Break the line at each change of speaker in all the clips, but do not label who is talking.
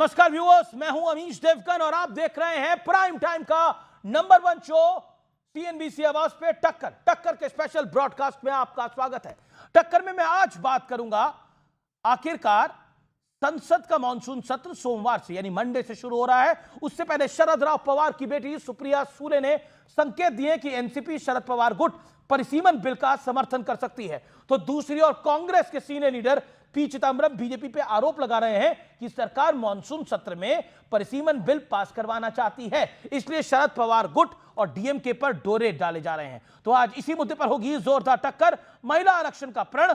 नमस्कार व्यूअर्स, मैं हूं अमीश देवगन और आप देख रहे हैं प्राइम टाइम का नंबर 1 शो सीएनबीसी आवाज पे टक्कर के स्पेशल ब्रॉडकास्ट में आपका स्वागत है। टक्कर में मैं आज बात करूंगा, आखिरकार संसद का मॉनसून सत्र सोमवार से यानी मंडे से शुरू हो रहा है। उससे पहले शरद राव पवार की बेटी सुप्रिया सुले ने संकेत दिए कि एनसीपी शरद पवार गुट परिसीमन बिल का समर्थन कर सकती है, तो दूसरी ओर कांग्रेस के senior leader P Chidambaram BJP पे आरोप लगा रहे हैं कि सरकार मॉनसून सत्र में परिसीमन बिल पास करवाना चाहती है, इसलिए शरद पवार गुट और डीएमके पर डोरे डाले जा रहे हैं। तो आज इसी मुद्दे पर होगी जोरदार टक्कर। महिला आरक्षण का प्रण,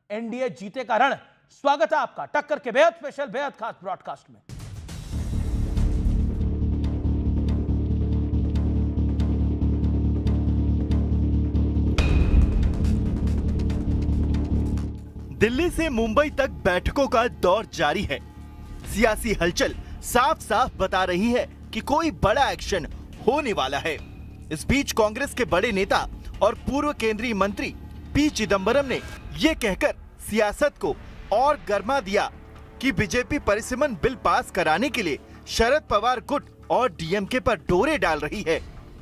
एनडीए जीते का रण। स्वागत है आपका टक्कर के बेहद स्पेशल बेहद खास ब्रॉडकास्ट में।
दिल्ली से मुंबई तक बैठकों का दौर जारी है। सियासी हलचल साफ साफ बता रही है कि कोई बड़ा एक्शन होने वाला है। इस बीच कांग्रेस के बड़े नेता और पूर्व केंद्रीय मंत्री पी चिदंबरम ने ये कहकर सियासत को और गरमा दिया कि बीजेपी परिसीमन बिल पास कराने के लिए शरद पवार गुट और डीएमके पर डोरे डाल रही है।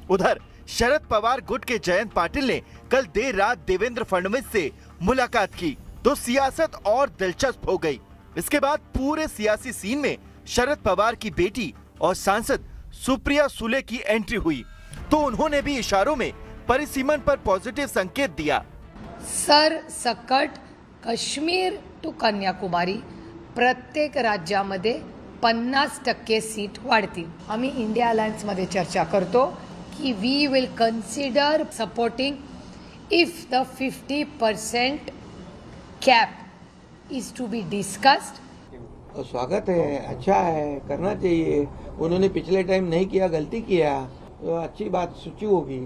उधर शरद पवार गुट के जयंत पाटिल ने कल देर रात देवेंद्र फडणवीस से मुलाकात की तो सियासत और दिलचस्प हो गई। इसके बाद पूरे सियासी सीन में शरद पवार की बेटी और सांसद सुप्रिया सुले की एंट्री हुई, तो उन्होंने भी इशारों में परिसीमन पर पॉजिटिव संकेत दिया।
सर सकट काश्मीर टू कन्याकुमारी प्रत्येक राज्यामध्ये 50% सीट वाढतील। आम्ही इंडिया अलायन्स मध्ये चर्चा करतो की we will consider supporting if the 50% cap is to be discussed.
स्वागत है, अच्छा है, करना चाहिए। उन्होंने पिछले टाइम नहीं किया, गलती किया, तो अच्छी बात सोची होगी।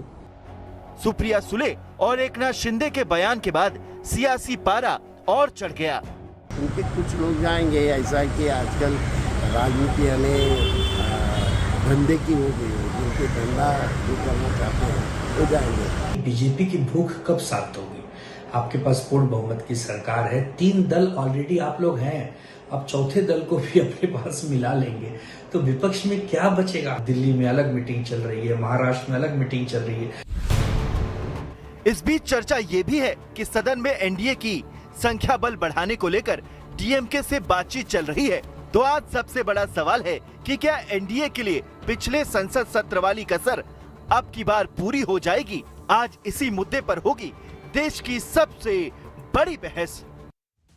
सुप्रिया सुले और एकनाथ शिंदे के बयान के बाद सियासी पारा और चढ़ गया।
उनके कुछ लोग जाएंगे, ऐसा कि आजकल राजनीति हमें धंधे की हो गई है, जिनके धंधा जो करना चाहते हैं वो जाएंगे।
बीजेपी की भूख कब शांत होगी? आपके पास पूर्ण बहुमत की सरकार है, 3 दल ऑलरेडी आप लोग हैं, अब चौथे दल को भी अपने पास मिला लेंगे तो विपक्ष में क्या बचेगा? दिल्ली में अलग मीटिंग चल रही है, महाराष्ट्र में अलग मीटिंग चल रही है।
इस बीच चर्चा ये भी है कि सदन में एनडीए की संख्या बल बढ़ाने को लेकर डीएमके से बातचीत चल रही है। तो आज सबसे बड़ा सवाल है कि क्या एनडीए के लिए पिछले संसद सत्र वाली कसर अब की बार पूरी हो जाएगी? आज इसी मुद्दे पर होगी देश की सबसे बड़ी बहस।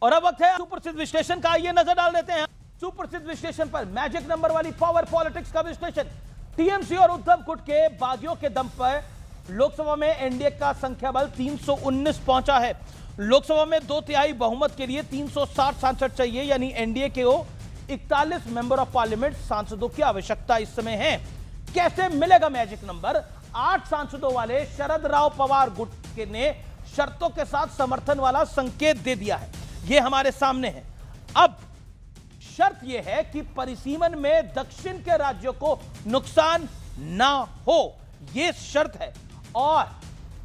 और अब वक्त है सुप्रसिद्ध विश्लेषण का। ये नजर डाल देते हैं सुप्रसिद्ध विश्लेषण पर। मैजिक नंबर वाली पावर पॉलिटिक्स का विश्लेषण। टीएमसी और उद्धव गुट के बागियों के दम पर लोकसभा में एनडीए का संख्या बल 319 पहुंचा है। लोकसभा में 2/3 बहुमत के लिए 360 सांसद चाहिए, यानी एनडीए के 41 मेंबर ऑफ पार्लियामेंट सांसदों की आवश्यकता इस समय है। कैसे मिलेगा मैजिक नंबर? 8 सांसदों वाले शरद राव पवार गुट के ने शर्तों के साथ समर्थन वाला संकेत दे दिया है, यह हमारे सामने है। अब शर्त यह है कि परिसीमन में दक्षिण के राज्यों को नुकसान ना हो, यह शर्त है। और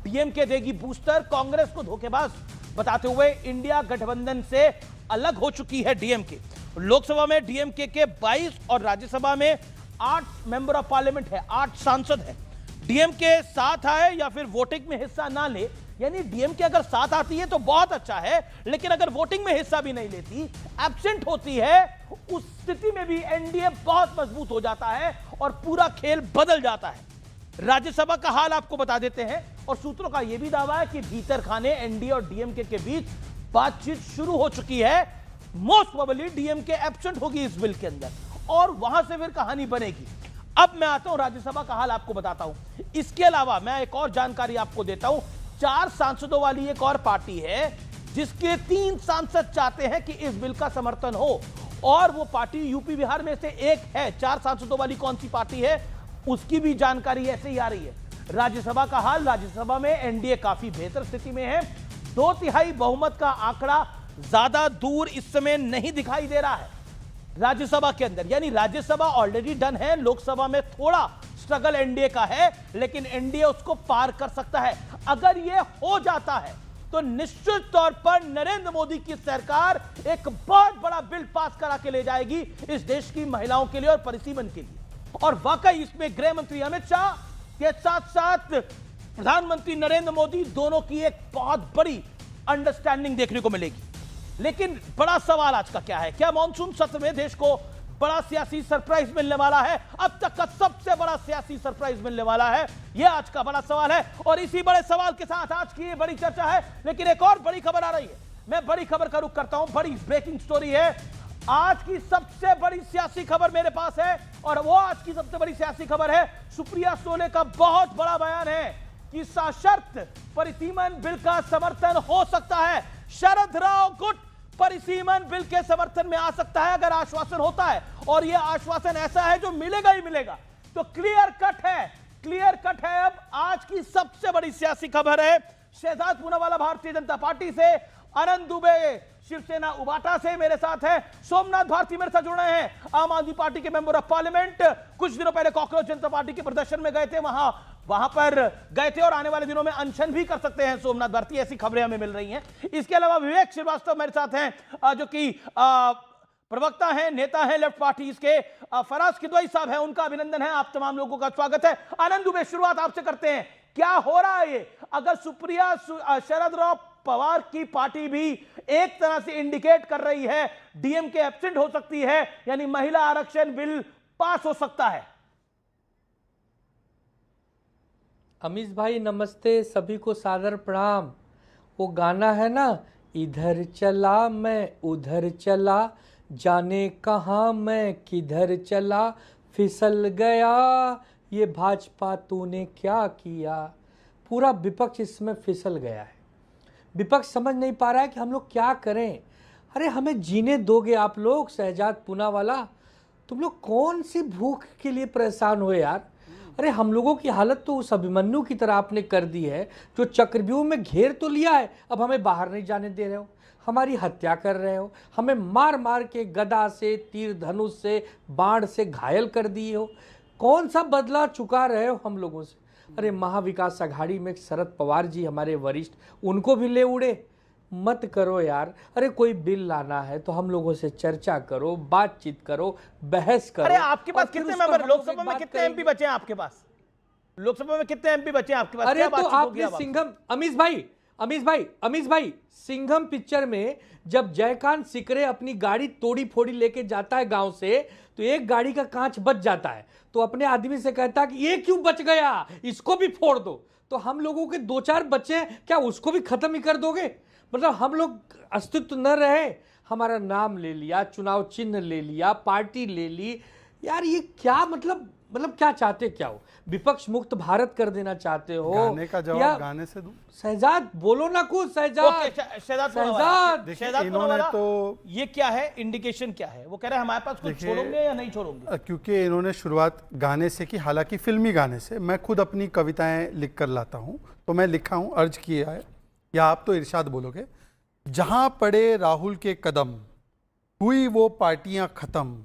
डीएमके देगी बूस्टर। कांग्रेस को धोखेबाज बताते हुए इंडिया गठबंधन से अलग हो चुकी है डीएमके। लोकसभा में डीएमके के 22 और राज्यसभा में 8 मेंबर ऑफ पार्लियामेंट है, 8 सांसद है। डीएमके साथ आए या फिर वोटिंग में हिस्सा ना ले, यानी डीएमके अगर साथ आती है तो बहुत अच्छा है, लेकिन अगर वोटिंग में हिस्सा भी नहीं लेती, एब्सेंट होती है, उस स्थिति में भी एनडीए बहुत मजबूत हो जाता है और पूरा खेल बदल जाता है। राज्यसभा का हाल आपको बता देते हैं और सूत्रों का यह भी दावा है कि भीतर खाने एनडीए और डीएमके के बीच बातचीत शुरू हो चुकी है। मोस्ट प्रोबेबली डीएमके एब्सेंट होगी इस बिल के अंदर और वहां से फिर कहानी बनेगी। अब मैं आता हूं राज्यसभा का हाल आपको बताता हूं। इसके अलावा मैं एक और जानकारी आपको देता हूं। 4 सांसदों वाली एक और पार्टी है जिसके 3 सांसद चाहते हैं कि इस बिल का समर्थन हो, और वो पार्टी यूपी बिहार में से एक है। 4 सांसदों वाली कौन सी पार्टी है उसकी भी जानकारी ऐसे ही आ रही है। राज्यसभा का हाल, राज्यसभा में एनडीए काफी बेहतर स्थिति में है। 2/3 बहुमत का आंकड़ा ज्यादा दूर इस समय नहीं दिखाई दे रहा है राज्यसभा के अंदर, यानी राज्यसभा ऑलरेडी डन है। लोकसभा में थोड़ा स्ट्रगल एनडीए का है, लेकिन एनडीए उसको पार कर सकता है। अगर यह हो जाता है तो निश्चित तौर पर नरेंद्र मोदी की सरकार एक बहुत बड़ा बिल पास करा के ले जाएगी इस देश की महिलाओं के लिए और परिसीमन के लिए। और वाकई इसमें गृह मंत्री अमित शाह के साथ साथ प्रधानमंत्री नरेंद्र मोदी दोनों की एक बहुत बड़ी अंडरस्टैंडिंग देखने को मिलेगी। लेकिन बड़ा सवाल आज का क्या है, क्या मॉनसून सत्र में देश को बड़ा सियासी सरप्राइज मिलने वाला है? अब तक का सबसे बड़ा सियासी सरप्राइज मिलने वाला है, यह आज का बड़ा सवाल है। और इसी बड़े सवाल के साथ आज की ये बड़ी चर्चा है। लेकिन एक और बड़ी खबर आ रही है, मैं बड़ी खबर का रुख करता हूं। बड़ी ब्रेकिंग स्टोरी है, आज की सबसे बड़ी सियासी खबर मेरे पास है और वो आज की सबसे बड़ी सियासी खबर है सुप्रिया सुले का बहुत बड़ा बयान है कि सशर्त परिसीमन बिल का समर्थन हो सकता है। शरद राव गुट परिसीमन बिल के समर्थन में आ सकता है अगर आश्वासन होता है, और यह आश्वासन ऐसा है जो मिलेगा ही मिलेगा। तो क्लियर कट है। अब आज की सबसे बड़ी सियासी खबर है शहजाद पूनावाला भारतीय जनता पार्टी से, आनंद दुबे शिवसेना उबाटा से मेरे साथ है, सोमनाथ भारती मेरे साथ जुड़े हैं, आम आदमी पार्टी के मेंबर ऑफ पार्लियामेंट। कुछ दिनों पहले कॉकरोच जनता पार्टी के प्रदर्शन में गए थे, वहां पर गए थे और आने वाले दिनों में अनशन भी कर सकते हैं सोमनाथ भारती, ऐसी खबरें हमें मिल रही हैं। इसके अलावा विवेक श्रीवास्तव मेरे साथ हैं जो कि प्रवक्ता हैं, नेता हैं लेफ्ट पार्टी के। फराज किदवई साहब हैं, उनका अभिनंदन है। आप तमाम लोगों का स्वागत है। आनंद दुबे, शुरुआत आपसे करते हैं, क्या हो रहा है ये? अगर सुप्रिया शरद राव पवार की पार्टी भी एक तरह से इंडिकेट कर रही है डीएमके एब्सेंट हो सकती है, यानी महिला आरक्षण बिल पास हो सकता है।
अमीश भाई नमस्ते, सभी को सादर प्रणाम। वो गाना है ना, इधर चला मैं उधर चला, जाने कहाँ मैं किधर चला, फिसल गया ये भाजपा तूने क्या किया। पूरा विपक्ष इसमें फिसल गया है। विपक्ष समझ नहीं पा रहा है कि हम लोग क्या करें। अरे हमें जीने दोगे आप लोग? शहजाद पूनावाला, तुम लोग कौन सी भूख के लिए परेशान हुए यार? अरे हम लोगों की हालत तो उस अभिमन्यु की तरह आपने कर दी है जो चक्रव्यूह में घेर तो लिया है, अब हमें बाहर नहीं जाने दे रहे हो, हमारी हत्या कर रहे हो, हमें मार मार के गदा से, तीर धनुष से, बाण से घायल कर दिए हो। कौन सा बदला चुका रहे हो हम लोगों से? अरे महाविकास अघाड़ी में शरद पवार जी हमारे वरिष्ठ, उनको भी ले उड़े। मत करो यार। अरे कोई बिल लाना है तो हम लोगों से चर्चा करो, बातचीत करो, बहस करो।
अरे आपके पास कितने मेंबर, लोकसभा में कितने एमपी बचे हैं आपके पास? लोकसभा में कितने एमपी बचे हैं आपके पास?
अरे तो आपने सिंघम, अमीश भाई सिंघम पिक्चर में जब जयकांत सिकरे अपनी गाड़ी तोड़ी फोड़ी लेके जाता है गांव से, तो एक गाड़ी का कांच बच जाता है, तो अपने आदमी से कहता है कि ये क्यों बच गया, इसको भी फोड़ दो। तो हम लोगों के 2-4 बच्चे हैं, क्या उसको भी खत्म ही कर दोगे? मतलब हम लोग अस्तित्व न रहे, हमारा नाम ले लिया, चुनाव चिन्ह ले लिया, पार्टी ले ली यार। ये क्या मतलब क्या चाहते, क्या हो? विपक्ष मुक्त भारत कर देना चाहते हो?
गाने का जवाब गाने से दूं?
शहजाद बोलो ना कुछ।
शहजाद
इन्होंने तो
ये क्या है, इंडिकेशन क्या है? वो कह रहे हैं हमारे पास कुछ छोड़ोगे या नहीं छोड़ोगे?
क्योंकि इन्होंने शुरुआत गाने से की, हालांकि फिल्मी गाने से। मैं खुद अपनी कविताएं लिख कर लाता हूं, तो मैं लिखा हूं, अर्ज किया है, या आप तो इरशाद बोलोगे। जहां पड़े राहुल के कदम, हुई वो पार्टियां खत्म,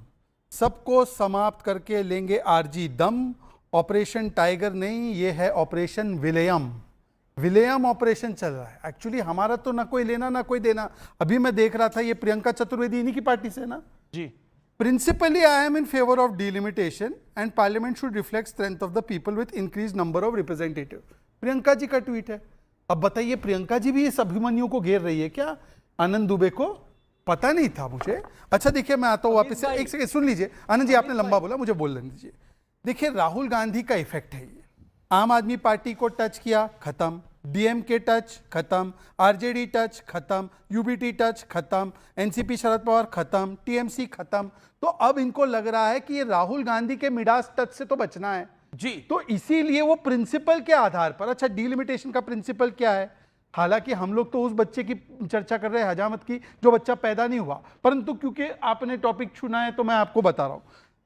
सबको समाप्त करके लेंगे आरजी दम। ऑपरेशन टाइगर नहीं, ये है ऑपरेशन विलियम ऑपरेशन चल रहा है। एक्चुअली हमारा तो ना कोई लेना ना कोई देना। अभी मैं देख रहा था, ये प्रियंका चतुर्वेदी इन्हीं की पार्टी से ना
जी।
Principally I am in favour of delimitation and parliament should reflect strength of the people with increase number of representative. Priyanka ji का ट्वीट है। अब बताइए, प्रियंका जी भी इस अभिमन्यु को घेर रही है क्या? आनंद दुबे को पता नहीं था मुझे। अच्छा देखिए, मैं आता हूँ वापस से, एक सेकंड सुन लीजिए। आनंद जी आपने लंबा बोला, मुझे बोल लेने दीजिए। देखिए, राहुल गांधी का इफेक्ट है ये। आम आदमी पार्टी को टच किया, खत्म। डीएमके टच, खत्म। आरजेडी टच, खत्म। यूबीटी टच, खत्म। एनसीपी शरद पवार, खत्म। टीएमसी, खत्म। तो अब इनको लग रहा है कि ये राहुल गांधी के मिडास टच से तो बचना है
जी।
तो इसीलिए वो प्रिंसिपल के आधार पर, अच्छा डिलिमिटेशन का प्रिंसिपल क्या है? हालांकि हम लोग तो उस बच्चे की चर्चा कर रहे हैं, हजामत की, जो बच्चा पैदा नहीं हुआ, परंतु क्योंकि आपने टॉपिक चुना है तो मैं आपको बता रहा हूं।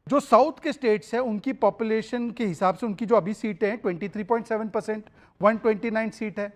जो साउथ के स्टेट्स हैं उनकी पॉपुलेशन के हिसाब से उनकी जो अभी सीटें हैं 23.7%, 129 सीट है।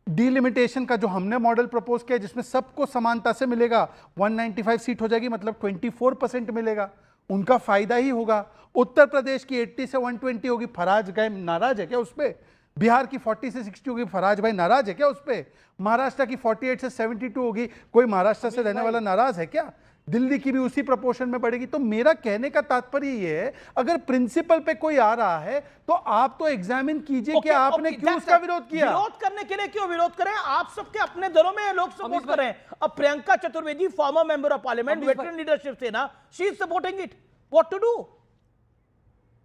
डिलिमिटेशन का जो हमने मॉडल प्रपोज किया जिसमें सबको समानता से मिलेगा, 195 सीट हो जाएगी, मतलब 24% मिलेगा, उनका फायदा ही होगा। उत्तर प्रदेश की 80 से 120 होगी। फराज गए नाराज है क्या उस पर? बिहार की 40 से 60 होगी, फराज भाई नाराज है क्या उस पे? महाराष्ट्र की 48 से 72 होगी, कोई महाराष्ट्र से रहने वाला नाराज है क्या? दिल्ली की भी उसी प्रोपोर्शन में बढ़ेगी। तो मेरा कहने का तात्पर्य ये है, अगर प्रिंसिपल पे कोई आ रहा है तो आप तो एग्जामिन कीजिए कि आपने क्यों उसका विरोध किया।
विरोध करने के लिए क्यों विरोध करें? आप सबके अपने दलों में लोग सपोर्ट कर रहे हैं। अब Priyanka Chaturvedi, former member of parliament, veteran leadership से ना, she is supporting it. What to do?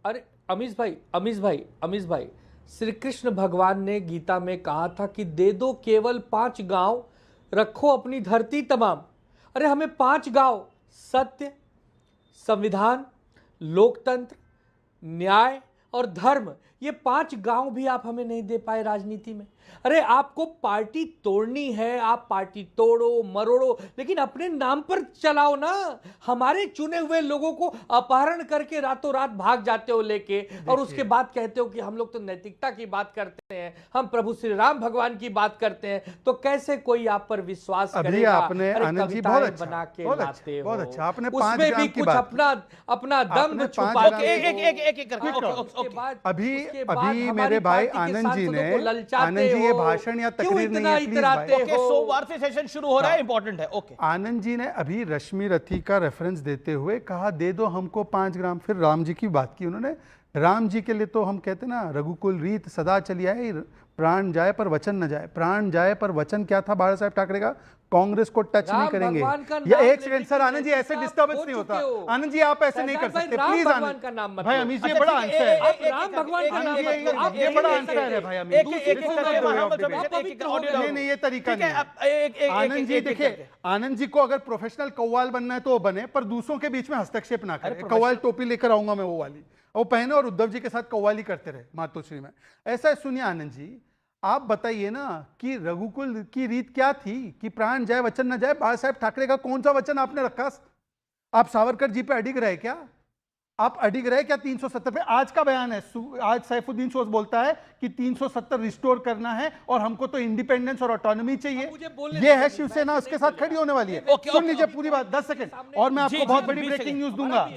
अरे अमीश भाई, श्री कृष्ण भगवान ने गीता में कहा था कि दे दो केवल 5 गांव, रखो अपनी धरती तमाम। अरे हमें 5 गांव, सत्य, संविधान, लोकतंत्र, न्याय और धर्म, ये 5 गांव भी आप हमें नहीं दे पाए राजनीति में। अरे आपको पार्टी तोड़नी है, आप पार्टी तोड़ो मरोड़ो, लेकिन अपने नाम पर चलाओ ना। हमारे चुने हुए लोगों को अपहरण करके रातों रात भाग जाते हो लेके, और उसके बाद कहते हो कि हम लोग तो नैतिकता की बात करते हैं, हम प्रभु श्री राम भगवान की बात करते हैं। तो कैसे कोई आप पर विश्वास करेगा?
आपने आनंद जी बहुत अच्छा
बना के लाते हो,
बहुत अच्छा, आपने 5
उसमें भी कुछ अपना दम छुपा के
एक
अभी मेरे भाई आनंद जी ने ये भाषण या तकरीर नहीं है, प्लीज भाई।
सोमवार से सेशन शुरू हो रहा है, इंपॉर्टेंट है। ओके,
आनंद जी ने अभी रश्मि रथी का रेफरेंस देते हुए कहा दे दो हमको 5 ग्राम, फिर राम जी की बात की उन्होंने। राम जी के लिए तो हम कहते ना, रघुकुल रीत सदा चली आए, प्राण जाए पर वचन न जाए। प्राण जाए पर वचन क्या था बाला साहब ठाकरे का? कांग्रेस को टच नहीं करेंगे। या एक सेकंड सर, आनंद जी ऐसे डिस्टर्बेंस नहीं होता। आनंद जी आप ऐसे नहीं कर सकते, प्लीज आनंद भाई। अमीश जी बड़ा आंसर है,
राम भगवान का नाम
ये बड़ा आंसर है भाई। अमीश नहीं, ये तरीका नहीं। आनंद जी देखिए, आनंद जी को अगर प्रोफेशनल कव्वाल बनना है तो वो बने, पर दूसरों के बीच में हस्तक्षेप ना करें। कव्वाल टोपी लेकर आऊंगा मैं वो वाली, वो पहने और उद्धव जी के साथ कव्वाली करते रहे मातोश्री में। ऐसा सुनिए आनंद जी, आप बताइए ना कि रघुकुल की रीत क्या थी कि प्राण जाए वचन न जाए। बाला साहेब ठाकरे का कौन सा वचन आपने रखा? आप सावरकर जी पे अडिग रहे क्या? आप अडिग रहे क्या 370 पे? आज का बयान है, आज सैफुद्दीन सोज बोलता है कि 370 रिस्टोर करना है और हमको तो इंडिपेंडेंस और ऑटोनॉमी चाहिए। ये है शिवसेना, उसके साथ खड़ी होने वाली है। सुन लीजिए पूरी बात, 10 सेकंड और मैं आपको बहुत बड़ी ब्रेकिंग न्यूज दूंगा।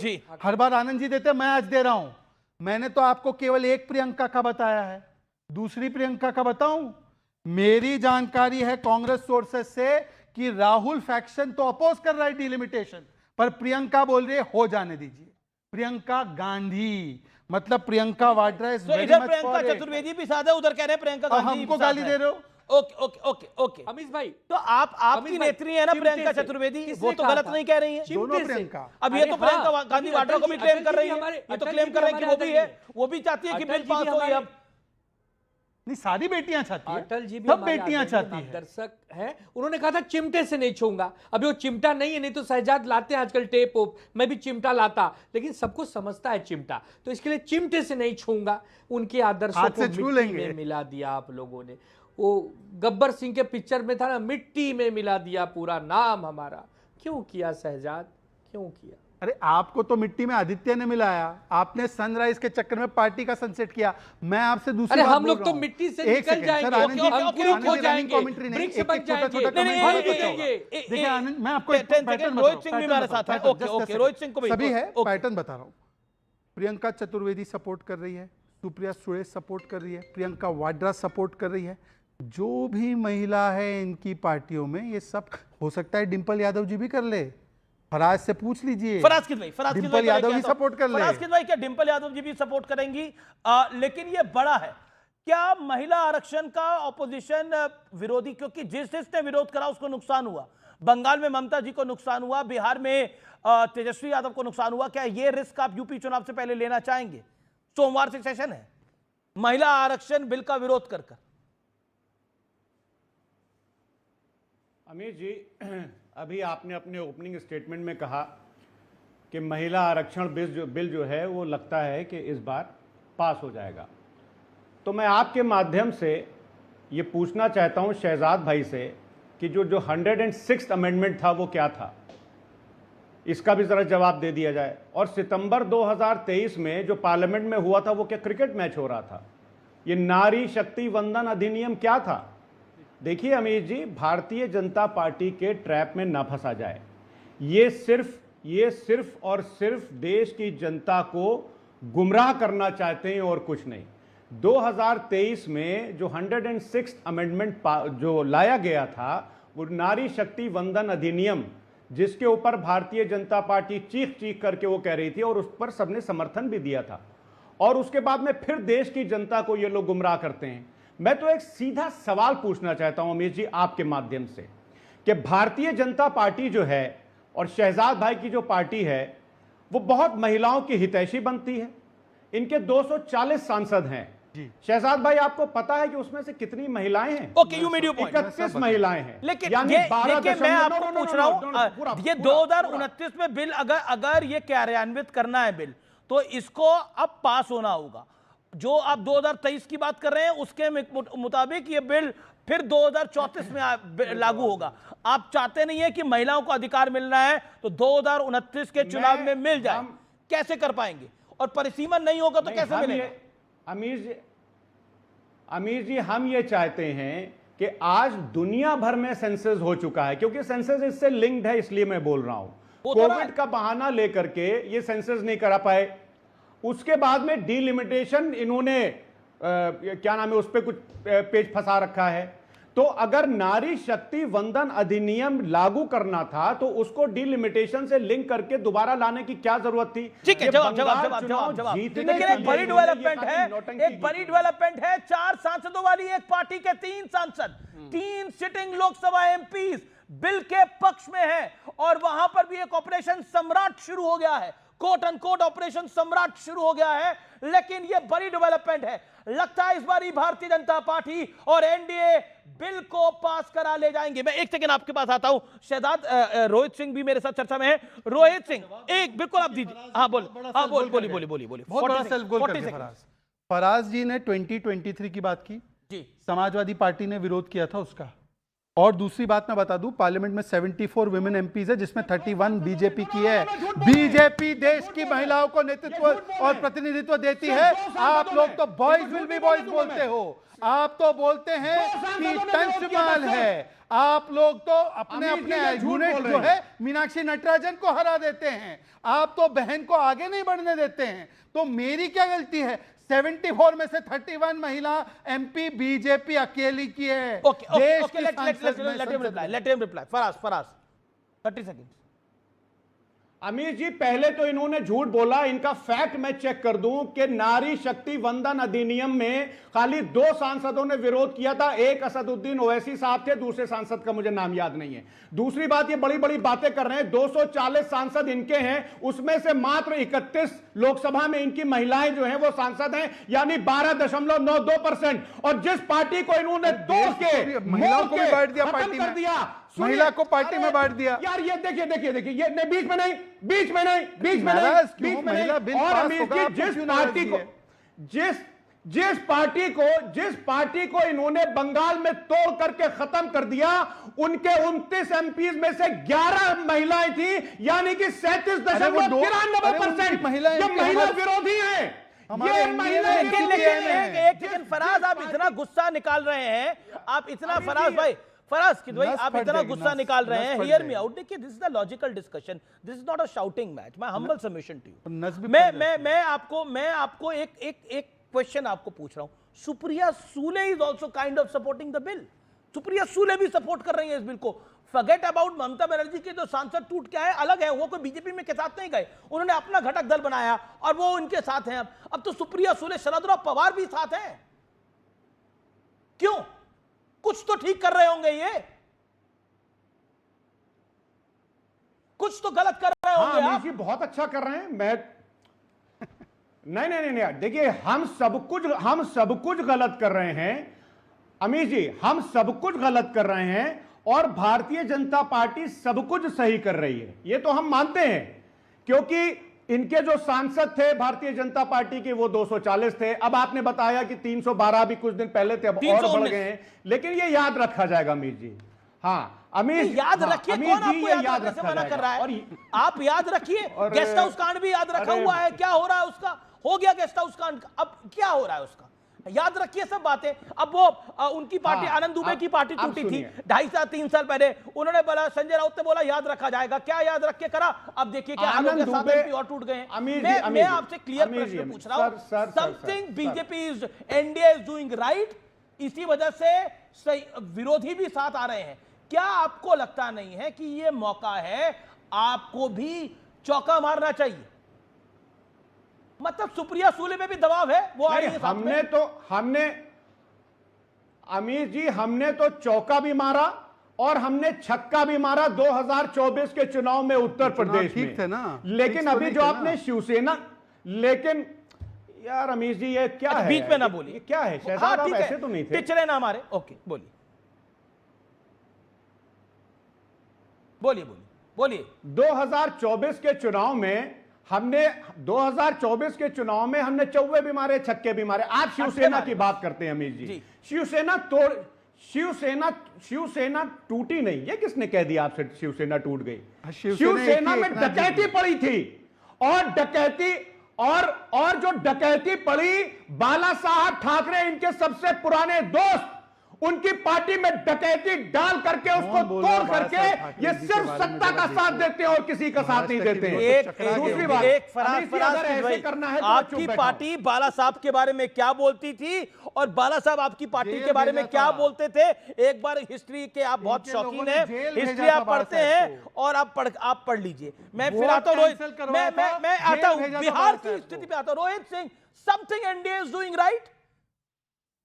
हर बार आनंद जी देते, मैं आज दे रहा हूं। मैंने तो आपको केवल एक प्रियंका का बताया है, दूसरी प्रियंका का बताऊं? मेरी जानकारी है कांग्रेस सोर्सेस से कि राहुल फैक्शन तो अपोज कर रहा है डिलिमिटेशन, पर प्रियंका बोल रही है हो जाने दीजिए। प्रियंका गांधी, मतलब Priyanka Vadra is very much
Priyanka
for it.
Chaturvedi भी साथ है, उधर कह रहे हैं प्रियंका गांधी
हमको गाली दे रहे हो।
Okay okay okay okay
Amish भाई,
तो आपकी नेत्री है ना प्रियंका चतुर्वेदी, वो तो गलत नहीं कह रही है।
दोनों प्रियंका।
अब ये तो प्रियंका गांधी वाड्रा को भी क्लेम कर रही है, ये तो क्लेम कर रहे हैं कि वो भी है, वो भी चाहती है कि बिल पास हो। अब
नहीं, सारी बेटियां चाहती है,
अटल जी भी
सब बेटियां चाहती है।
दर्शक है, उन्होंने कहा था चिमटे से नहीं छूंगा। अभी वो चिमटा नहीं है, नहीं तो शहजाद लाते हैं आजकल टेप ओप, मैं भी चिमटा लाता, लेकिन सबको समझता है चिमटा, तो इसके लिए चिमटे से नहीं छूंगा। उनके आदर्शों को मिट्टी में मिला दिया आप लोगों ने। वो गब्बर सिंह के पिक्चर में था ना, मिट्टी में मिला दिया पूरा नाम हमारा। क्यों किया शहजाद, क्यों किया?
अरे आपको तो मिट्टी में आदित्य ने मिलाया, आपने सनराइज के चक्कर में पार्टी का सनसेट किया। मैं आपसे दूसरी बात
हम लोग तो मिट्टी से निकल जाएंगे, अंकुरित हो जाएंगे, वृक्ष बन जाएंगे।
देखिए आनंद, मैं आपको
रोहित सिंह भी मेरे साथ है। ओके ओके, रोहित सिंह को भी
सभी है, पैटर्न बता रहा हूं। प्रियंका चतुर्वेदी सपोर्ट कर रही है, सुप्रिया सुळे सपोर्ट कर रही है, प्रियंका वाड्रा सपोर्ट कर रही है। जो भी महिला है इनकी पार्टियों में, ये सब हो सकता है डिंपल यादव जी भी कर ले। फराज से पूछ लीजिए, डिंपल यादव भी सपोर्ट कर ले।
फराज भाई, क्या डिंपल यादव जी भी सपोर्ट करेंगी? लेकिन ये बड़ा है, क्या महिला आरक्षण का ऑपोजिशन विरोधी, क्योंकि जिसने विरोध करा उसको नुकसान हुआ। बंगाल में ममता जी को नुकसान हुआ, बिहार में तेजस्वी यादव को नुकसान हुआ। क्या ये रिस्क आप यूपी चुनाव से पहले लेना चाहेंगे? सोमवार से सेशन है, महिला आरक्षण बिल का विरोध कर।
अमीर जी, अभी आपने अपने ओपनिंग स्टेटमेंट में कहा कि महिला आरक्षण बिल जो है वो लगता है कि इस बार पास हो जाएगा। तो मैं आपके माध्यम से ये पूछना चाहता हूं शहजाद भाई से कि जो 106th अमेंडमेंट था वो क्या था, इसका भी ज़रा जवाब दे दिया जाए। और सितंबर 2023 में जो पार्लियामेंट में हुआ था वो क्या क्रिकेट मैच हो रहा था? ये नारी शक्ति वंदन अधिनियम क्या था? देखिए अमीर जी, भारतीय जनता पार्टी के ट्रैप में ना फंसा जाए। ये सिर्फ और सिर्फ देश की जनता को गुमराह करना चाहते हैं और कुछ नहीं। 2023 में जो 106 अमेंडमेंट जो लाया गया था, वो नारी शक्ति वंदन अधिनियम, जिसके ऊपर भारतीय जनता पार्टी चीख चीख करके वो कह रही थी और उस पर सबने समर्थन भी दिया था, और उसके बाद में फिर देश की जनता को ये लोग गुमराह करते हैं। मैं तो एक सीधा सवाल पूछना चाहता हूं अमीर जी आपके माध्यम से, कि भारतीय जनता पार्टी जो है और शहजाद भाई की जो पार्टी है वो बहुत महिलाओं की हितैषी बनती है। इनके 240 सांसद हैं। शहजाद भाई, आपको पता है कि उसमें से कितनी महिलाएं हैं?
Okay, you made your point.
31 महिलाएं हैं।
लेकिन
यानी
मैं आपको पूछ रहा हूं, ये 2029 में बिल अगर ये कार्यान्वित करना है बिल, तो इसको अब पास होना होगा। जो आप 2023 की बात कर रहे हैं उसके मुताबिक ये बिल फिर 2034 में लागू होगा। आप चाहते नहीं है कि महिलाओं को अधिकार मिलना है तो 2029 के चुनाव में मिल जाए, कैसे कर पाएंगे? और परिसीमन नहीं होगा तो कैसे मिलेगा?
अमीर जी, हम ये चाहते हैं कि आज दुनिया भर में सेंसस हो चुका है, क्योंकि सेंसस इससे लिंक्ड है, इसलिए मैं बोल रहा हूं। कोविड का बहाना लेकर के ये सेंसस नहीं करा पाए। उसके बाद में डिलिमिटेशन इन्होंने क्या नाम है, उस पर कुछ पेज फंसा रखा है। तो अगर नारी शक्ति वंदन अधिनियम लागू करना था तो उसको डिलिमिटेशन से लिंक करके दोबारा लाने की क्या जरूरत थी?
ठीक है, जवाब। लेकिन एक बड़ी डेवलपमेंट है, एक बड़ी डेवलपमेंट है। 4 सांसदों वाली एक पार्टी के 3 सांसद, 3 सिटिंग लोकसभा एमपीज बिल के पक्ष में है, और वहां पर भी एक ऑपरेशन सम्राट शुरू हो गया है, कोट अनकोट ऑपरेशन सम्राट शुरू हो गया है। लेकिन यह बड़ी डेवलपमेंट है। लगता है इस बार भारतीय जनता पार्टी और एनडीए बिल को पास करा ले जाएंगे। मैं एक सेकंड आपके पास आता हूं। शहजाद, रोहित सिंह भी मेरे साथ चर्चा में है। रोहित सिंह, एक बिल्कुल आप दीजिए। हाँ बोलिए।
बहुत बड़ा सेल्फ गोल कर दिया फराज जी ने 2023 की बात की जी, समाजवादी पार्टी ने विरोध किया था उसका। और दूसरी बात मैं बता दूं, पार्लियामेंट में 74 वुमेन एमपीज है, जिसमें 31 बीजेपी की है। बीजेपी देश की महिलाओं को नेतृत्व और प्रतिनिधित्व देती है। आप लोग तो बॉयज विल बी बॉयज बोलते हो, आप तो बोलते हैं कि टंचमाल है। आप लोग तो अपने यूनिट जो है मीनाक्षी नटराजन को हरा देते हैं, आप तो बहन को आगे नहीं बढ़ने देते हैं। तो मेरी क्या गलती है? 74 में से 31 महिला एमपी बीजेपी अकेली की है।
let him reply. Faraz 30 second.
Amir ji, पहले तो इन्होंने झूठ बोला। इनका फैक्ट मैं चेक कर दूं कि नारी शक्ति वंदन अधिनियम में खाली 2 सांसदों ने विरोध किया था। एक असदुद्दीन ओवैसी साहब थे, दूसरे सांसद का मुझे नाम याद नहीं है। दूसरी बात, ये बड़ी बड़ी बातें कर रहे हैं। 240 सांसद इनके हैं, उसमें से मात्र 31 लोकसभा में इनकी महिलाएं जो हैं वो सांसद हैं, यानी 12.92%। और जिस पार्टी को इन्होंने तोड़ के
महिलाओं को भी बांट दिया, पार्टी
कर दिया,
महिला को पार्टी में बांट दिया।
यार ये देखिए, ये बीच में नहीं। और अमीर जी, जिस पार्टी को इन्होंने बंगाल में तोड़ करके खत्म कर दिया, उनके 29 एमपीज में से 11 महिलाएं थी, यानी कि 37.93% महिला विरोधी है। ये महिला।
लेकिन फराज, आप इतना गुस्सा निकाल रहे हैं, आप इतना फराज आप इतना गुस्सा निकाल रहे हैं। Hear me out. देखिए, this is the logical discussion, this is not a shouting match. My humble submission to you. मैं आपको एक क्वेश्चन आपको पूछ रहा हूं। Supriya Sule is also kind of supporting the bill. Supriya Sule भी सपोर्ट कर रही है इस बिल को। फॉरगेट अबाउट ममता बनर्जी के जो सांसद टूट के आए, अलग है, वो कोई बीजेपी में के साथ नहीं गए, उन्होंने अपना घटक दल बनाया और वो उनके साथ हैं। अब तो सुप्रिया सूले, शरदराव पवार भी साथ हैं। क्यों? कुछ तो ठीक कर रहे होंगे, ये कुछ तो गलत कर रहे होंगे।
हाँ, आप बहुत अच्छा कर रहे हैं। मैं नहीं, देखिए, हम सब कुछ गलत कर रहे हैं अमीर जी, हम सब कुछ गलत कर रहे हैं, और भारतीय जनता पार्टी सब कुछ सही कर रही है, ये तो हम मानते हैं। क्योंकि इनके जो सांसद थे भारतीय जनता पार्टी के, वो 240 थे। अब आपने बताया कि 312 भी कुछ दिन पहले थे, अब और बढ़ गए हैं। लेकिन ये याद रखा जाएगा अमीर जी। हाँ अमीर,
याद रखिए। कौन आपको याद रखने से मना कर रहा है? और आप याद रखिए, गेस्ट हाउस कांड भी याद रखा हुआ है। क्या हो रहा है उसका? हो गया गेस्ट हाउस कांड, अब क्या हो रहा है उसका? याद रखिए सब बातें। अब वो उनकी पार्टी आनंद दुबे की पार्टी टूटी थी 2.5-3 साल पहले, उन्होंने बोला, संजय राउत ने बोला याद रखा जाएगा, क्या याद रख के करा? अब देखिए क्या हाल हो गया, 7 MP और टूट गए हैं। मैं आपसे क्लियर प्रश्न पूछ रहा हूं, something BJP is, NDA is doing right, इसी वजह से विरोधी भी साथ आ रहे हैं। क्या आपको लगता नहीं है कि यह मौका है, आपको भी चौका मारना चाहिए? मतलब सुप्रिया सूले में भी दबाव है, वो आ रही है साथ में।
हमने अमीर जी, हमने तो चौका भी मारा और हमने छक्का भी मारा 2024 के चुनाव में उत्तर प्रदेश में,
ठीक थे ना?
लेकिन अभी जो आपने शिवसेना, लेकिन यार अमीर जी ये क्या है?
बीच में ना बोलिए,
क्या है शहजाद, आप ऐसे तो नहीं थे।
पिछड़े ना हमारे, ओके बोलिए बोलिए बोलिए बोलिए।
2024 के चुनाव में हमने 2024 के चुनाव में हमने चौवे भी मारे, छक्के भी मारे। आप शिवसेना की बात करते हैं अमीर जी, शिवसेना टूटी नहीं। ये किसने कह दिया आपसे शिवसेना टूट गई? शिवसेना में डकैती पड़ी थी, और डकैती और जो डकैती पड़ी, बाला साहब ठाकरे इनके सबसे पुराने दोस्त, उनकी पार्टी में डकैती डाल करके उसको तोड़ करके ये सिर्फ सत्ता का साथ देते हैं और किसी का साथ नहीं देते हैं। दूसरी बात, अगर ऐसे करना है तो
आपकी पार्टी बाला साहब के बारे में क्या बोलती थी और बाला साहब आपकी पार्टी के बारे में क्या बोलते थे? एक बार हिस्ट्री के आप बहुत शौकीन हैं, हिस्ट्री आप पढ़ते हैं और आप पढ़ लीजिए। मैं फिर आता हूं रोहित, मैं आता हूं बिहार की स्थिति पे आता हूं। Rohit Singh, something NDA is doing right,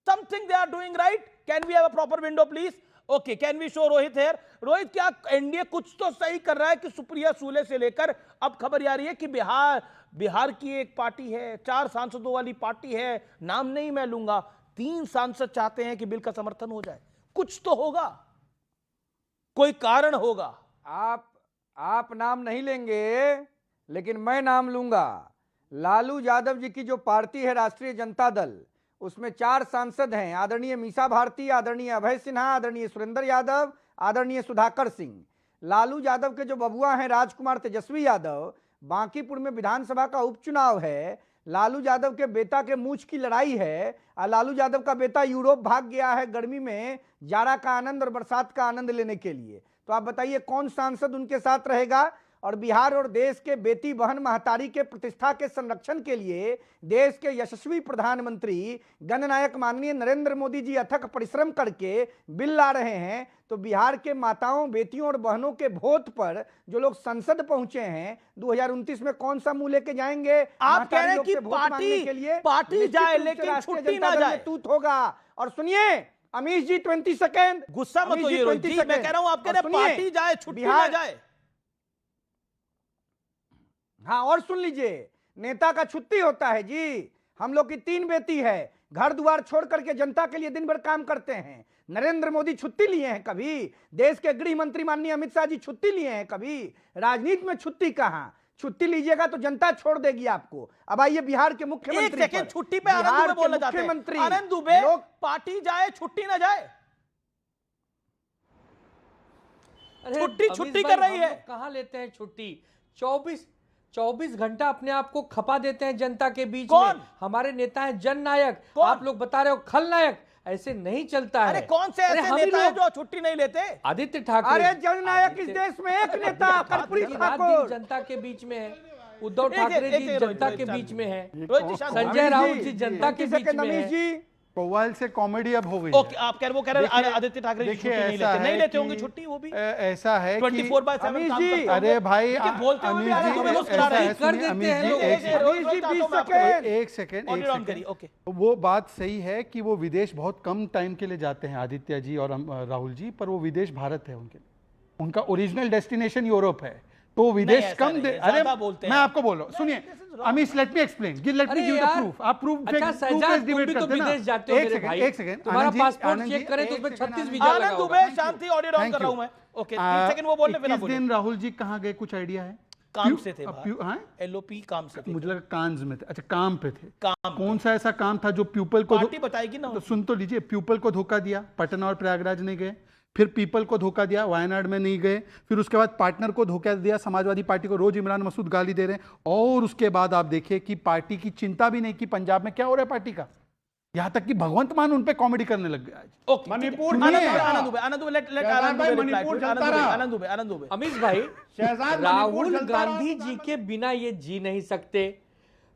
something they are doing right, can we have a proper window please? Okay, can we show Rohit here? Rohit, क्या एनडीए कुछ तो सही कर रहा है कि सुप्रिया सूले से लेकर अब खबर आ रही है कि बिहार की एक पार्टी है, 4 सांसदों वाली पार्टी है, नाम नहीं मैं लूंगा, 3 सांसद चाहते हैं कि बिल का समर्थन हो जाए। कुछ तो होगा, कोई कारण होगा।
आप नाम नहीं लेंगे, लेकिन मैं नाम लूंगा। लालू यादव जी की जो पार्टी है राष्ट्रीय जनता दल, उसमें 4 सांसद हैं, आदरणीय मीसा भारती, आदरणीय अभय सिन्हा, आदरणीय सुरेंद्र यादव, आदरणीय सुधाकर सिंह। लालू यादव के जो बबुआ हैं राजकुमार तेजस्वी यादव, बांकीपुर में विधानसभा का उपचुनाव है, लालू यादव के बेटा के मूछ की लड़ाई है, और लालू यादव का बेटा यूरोप भाग गया है गर्मी में जाड़ा का आनंद और बरसात का आनंद लेने के लिए। तो आप बताइए कौन सांसद उनके साथ रहेगा? और बिहार और देश के बेटी बहन महतारी के प्रतिष्ठा के संरक्षण के लिए देश के यशस्वी प्रधानमंत्री गणनायक माननीय नरेंद्र मोदी जी अथक परिश्रम करके बिल ला रहे हैं। तो बिहार के माताओं, बेटियों और बहनों के वोट पर जो लोग संसद पहुंचे हैं 2029 में कौन सा मुंह लेके जाएंगे?
आप कह रहे हैं कि पार्टी जाए लेकिन छुट्टी ना जाए,
तूत होगा। और सुनिए अमीश जी, 20 सेकेंड
गुस्सा मत होइए रोहित जी, मैं कह रहा हूं आप कह रहे हैं पार्टी जाए छुट्टी ना जाए।
हाँ, और सुन लीजिए, नेता का छुट्टी होता है जी। हम लोग की 3 बेटी है, घर द्वार छोड़ करके जनता के लिए दिन भर काम करते हैं। नरेंद्र मोदी छुट्टी लिए हैं कभी? देश के गृह मंत्री माननीय अमित शाह जी छुट्टी लिए हैं कभी? राजनीति में छुट्टी कहां? छुट्टी लीजिएगा तो जनता छोड़ देगी आपको। अब आइए बिहार के मुख्यमंत्री,
एक सेकंड, छुट्टी पे आनंद दुबे बोलना चाहते हैं। आनंद दुबे, पार्टी जाए छुट्टी ना जाए, छुट्टी कर रही है।
कहां लेते हैं छुट्टी? 24 घंटा अपने आप को खपा देते हैं जनता के बीच में। हमारे नेता हैं जननायक, आप लोग बता रहे हो खलनायक। ऐसे नहीं चलता है।
अरे कौन से ऐसे नेता हैं जो छुट्टी नहीं लेते?
आदित्य ठाकरे।
अरे जननायक इस देश में एक नेता कर्पूरी ठाकुर
जनता के बीच में है, उद्धव ठाकरे जी जनता के बीच में है, संजय राउत जी जनता के बीच में है।
कव्वाल से कॉमेडी अब हो गई।
ओके, आप कह रहे हैं आदित्य ठाकरे जी छुट्टी नहीं लेते होंगे छुट्टी, वो भी
ऐसा है
24/7 काम करते हैं।
अरे भाई
बोलते हुए भी कर देते हैं लोग।
एक सेकंड, वो बात सही है कि वो विदेश बहुत कम टाइम के लिए जाते हैं आदित्य जी और राहुल जी, पर वो विदेश भारत है उनके, उनका ओरिजिनल डेस्टिनेशन यूरोप है, तो विदेश कम अरे मैं आपको बोल रहा हूँ, सुनिए Amish, let me explain, let me give the proof. आप प्रूफ
डिबेट करते हैं ना। एक सेकंड, तुम्हारा पासपोर्ट चेक करें तो उसमें 36 वीजा लगा होगा।
दुबे शांति, ऑडियो डाउन कर रहा हूं मैं। ओके, 3 सेकंड वो बोलने पे ना बोलिए।
इस दिन राहुल जी कहाँ गए, कुछ आइडिया है?
काम से थे, एलओपी काम से थे।
मुझे लगा कांज में थे। अच्छा, काम पे थे। कौन सा ऐसा काम था जो प्यूपल को,
पार्टी बताएगी ना,
तो सुन तो लीजिए, प्यूपल को धोखा दिया, पटना और प्रयागराज नहीं गए, फिर पीपल को धोखा दिया, वायनाड में नहीं गए, फिर उसके बाद पार्टनर को धोखा दिया, समाजवादी पार्टी को, रोज इमरान मसूद गाली दे रहे हैं, और उसके बाद आप देखिए कि पार्टी की चिंता भी नहीं की पंजाब में क्या हो रहा है पार्टी का। यहां तक कि भगवंत मान उन पे कॉमेडी करने लग गया आज।
ओके,
मणिपुर
आनंद दुबे।
अमीश भाई,
शहजाद
राहुल
मणिपुर
गांधी जी के बिना ये जी नहीं सकते,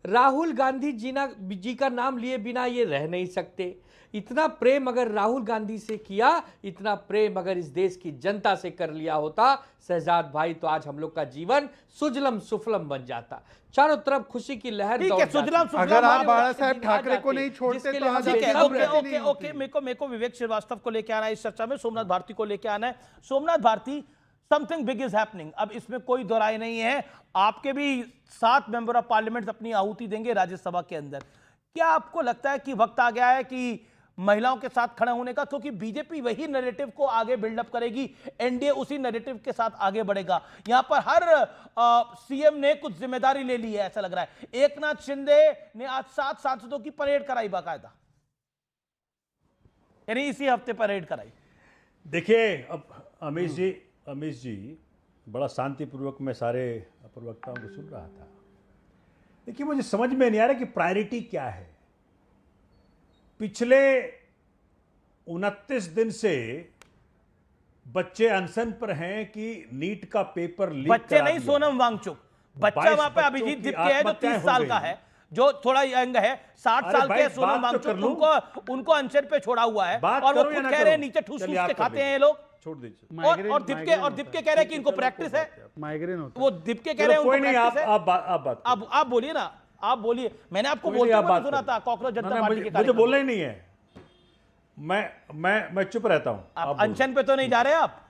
राहुल गांधी जी का नाम लिए बिना ये रह नहीं सकते। इतना प्रेम अगर राहुल गांधी से किया, इतना प्रेम अगर इस देश की जनता से कर लिया होता शहजाद भाई, तो आज हम लोग का जीवन सुजलम सुफलम बन जाता, चारों तरफ खुशी की लहर
ठीक
दौड़
है,
जाती।
सुजलाम सुफलाम
अगर आप
आप
बाला साहेब ठाकरे को नहीं छोड़ते
जिसके
तो
लिए
आज
हम
ठीक है,
सब
ओके
रहते
ओके
नहीं
ओके,
होते।
मेरे को विवेक श्रीवास्तव को लेके आना है इस चर्चा में, सोमनाथ भारती को लेके आना है। Somnath Bharti, something big is happening, अब इसमें कोई दो राय नहीं है। आपके भी 7 मेंबर ऑफ पार्लियामेंट अपनी आहुति देंगे राज्यसभा के अंदर। क्या आपको लगता है कि वक्त आ गया है कि महिलाओं के साथ खड़ा होने का, क्योंकि बीजेपी वही नैरेटिव को आगे बिल्डअप करेगी, एनडीए उसी नैरेटिव के साथ आगे बढ़ेगा। यहां पर हर सीएम ने कुछ जिम्मेदारी ले ली है, ऐसा लग रहा है। एकनाथ शिंदे ने आज 7 सांसदों की परेड कराई बाकायदा, यानी इसी हफ्ते परेड कराई।
देखिए, अब अमीश जी बड़ा शांतिपूर्वक मैं सारे प्रवक्ताओं को सुन रहा था। देखिए, मुझे समझ में नहीं आ रहा कि प्रायोरिटी क्या है। पिछले 29 दिन से बच्चे अनशन पर हैं कि नीट का पेपर लीक
बच्चे नहीं, सोनम वांगचुक बच्चा वहां पे अभिजीत दीपके है जो 30 साल का है, जो थोड़ा यंग है, 60 साल के सोनम वांगचुक, उनको अनशन पे छोड़ा हुआ है और वो खुद कह रहे हैं नीचे ठूस ठूस के खाते हैं ये लोग।
छोड़ दीजिए।
और दीपके कह रहे हैं कि इनको प्रैक्टिस है,
माइग्रेन होता
वो दीपके कह रहे हैं
कोई
उनको
नहीं,
प्रैक्टिस है।
आप
बोलिए ना, आप बोलिए। मैंने आपको
कोई
बोलते
नहीं, आप
हुए
बात
सुना
करें।
था कॉकरोच जनता पार्टी के
मुझे
कार्यक्रम।
बोलना ही नहीं है, मैं चुप रहता हूं।
आप अनशन पे तो नहीं जा रहे आप?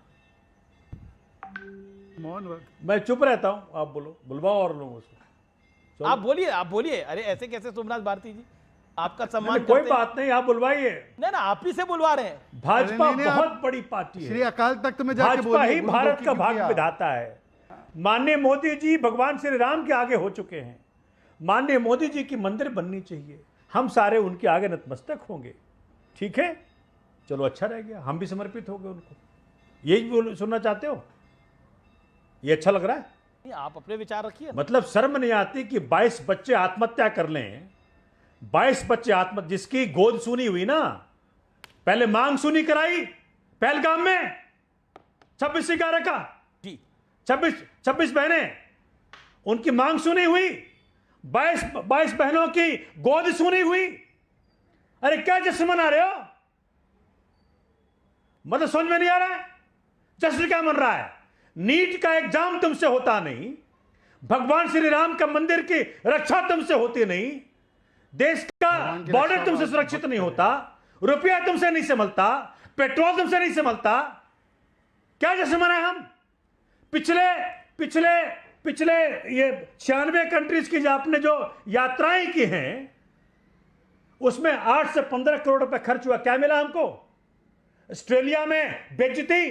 मैं चुप रहता हूं, आप बोलो, बुलवाओ और लोगों को।
आप बोलिए। अरे ऐसे कैसे सोमनाथ भारती जी, आपका सम्मान
कोई
करते हैं।
बात नहीं, आप बुलवाइए।
नहीं ना, आप ही से बुलवा रहे हैं।
भाजपा
नहीं,
बहुत बड़ी पार्टी
श्री
है।
अकाल तख्त में जाके
भाजपा
बोलिए,
ही
गुरु
भारत
गोकी
का
की
भाग
किया।
विधाता है। माननीय मोदी जी भगवान श्री राम के आगे हो चुके हैं। माननीय मोदी जी की मंदिर बननी चाहिए, हम सारे उनके आगे नतमस्तक होंगे। ठीक है, चलो अच्छा रह गया, हम भी समर्पित हो गए उनको। यही सुनना चाहते हो? ये अच्छा लग रहा है?
आप अपने विचार रखिए।
मतलब शर्म नहीं आती कि 22 बच्चे आत्महत्या कर लें। 22 बच्चे आत्महत्या, जिसकी गोद सुनी हुई ना, पहले मांग सुनी कराई पहलगाम में 26/11 का
जी,
26 बहनें, उनकी मांग सुनी हुई, 22 बहनों की गोद सुनी हुई। अरे क्या जश्न मना रहे हो? मतलब समझ में नहीं आ रहा है जश्न क्या मन रहा है? नीट का एग्जाम तुमसे होता नहीं, भगवान श्री राम का मंदिर की रक्षा तुमसे होती नहीं, देश का बॉर्डर तुमसे सुरक्षित नहीं होता, रुपया तुमसे नहीं संभलता, पेट्रोल तुमसे नहीं संभलता। क्या जैसे मनाए हम? पिछले ये 96 कंट्रीज की जो आपने जो यात्राएं की हैं, उसमें 8 से 15 करोड़ रुपए खर्च हुआ। क्या मिला हमको? ऑस्ट्रेलिया में बेइज्जती,